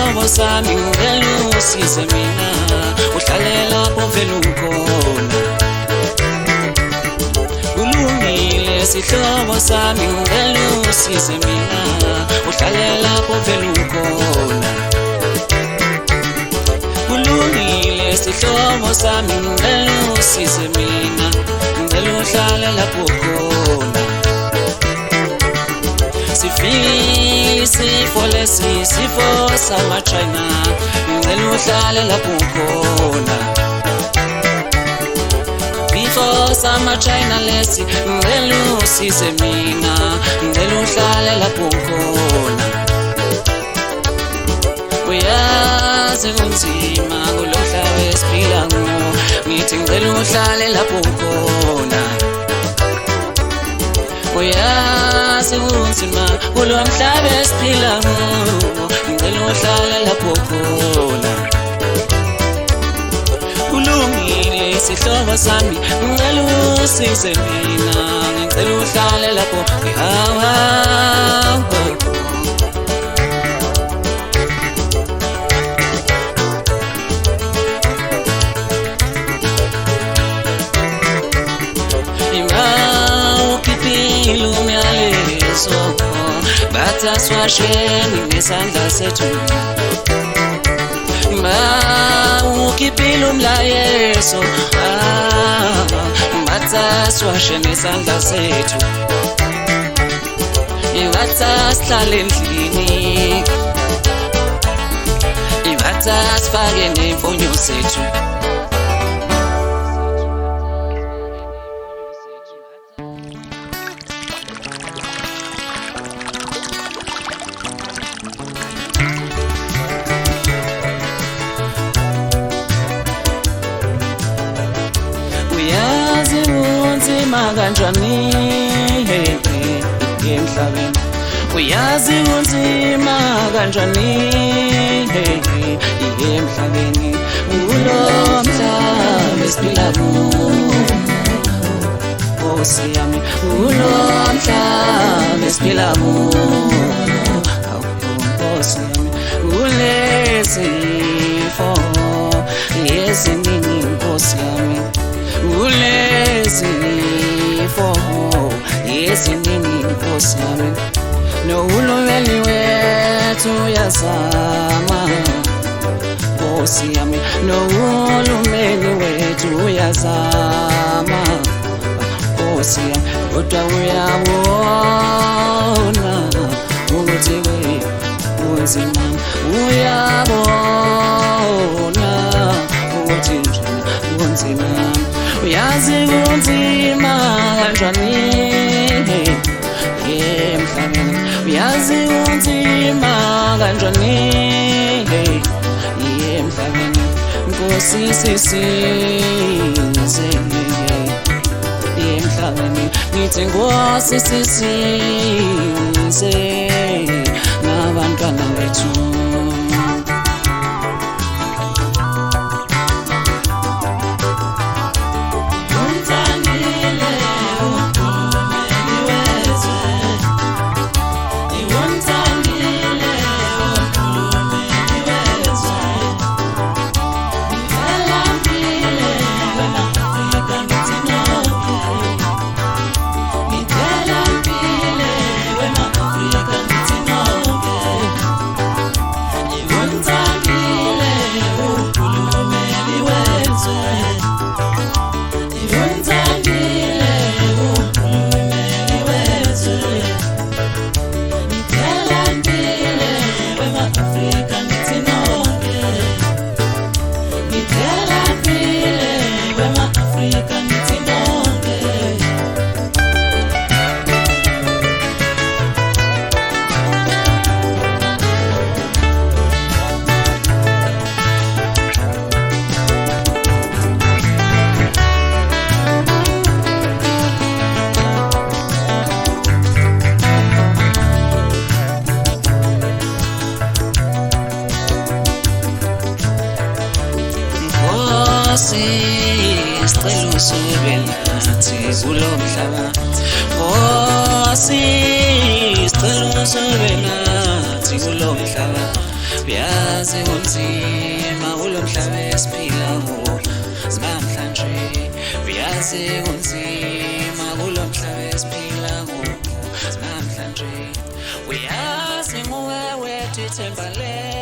sihlobo sami ngicela usize mina uhlale lapho vele ukhona kulungile sihlobo sami ngicela usize mina uhlale lapho vele ukhona kulungile sihlobo sami ngicela usize mina ngicela uhlale lapho ukhona sifo lesi sifo sama-China ngicela uhlale lapho ukhona sifo sama-China lesi ngicela usize mina ngicela uhlale lapho ukhona uyazi kunzima kulo mhlaba esiphila kuwo ngithi ngicela uhlale lapho ukhona uyazi kunzima kulo mhlaba esiphila kuwo ngicela uhlale lapho khona kulungile sihlobo sami ngicela usize mina ngicela uhlale lapho umyalezo bathaswasheni nesandla sethu ukhiphile umlayezo bathaswasheni nesandla sethu ibathasihlale endlini ibathasifake nemfonyo zethu kanjani emhlabeni uyazi kunzima kanjani emhlabeni kulo mhlaba esiphila kuwo Nkosi yami kulo mhlaba esiphila kuwo Nkosi yami kulezifo eziningi Nkosi yami kulezifo eziningi Nkosi yami nohulumeni wethu uyazama Nkosi yami nohulumeni wethu uyazama Nkosi yami kodwa uyabona ukuthi kunzima uyabona ukuthi kunzima uyazi kunzima kanjani emhlabeni uyazi kunzima kanjani emhlabeni Nkosi sisize emhlabeni ngithi Nkosi sisize nabantwana bethu Sicela usebenze kulo mhlaba Nkosi sicela usebenze kulo mhlaba uyazi kunzima kulo mhlaba esiphila kuwo namhlanje uyazi kunzima kulo mhlaba esiphila kuwo namhlanje uyazi nguwe wethu ithemba lethu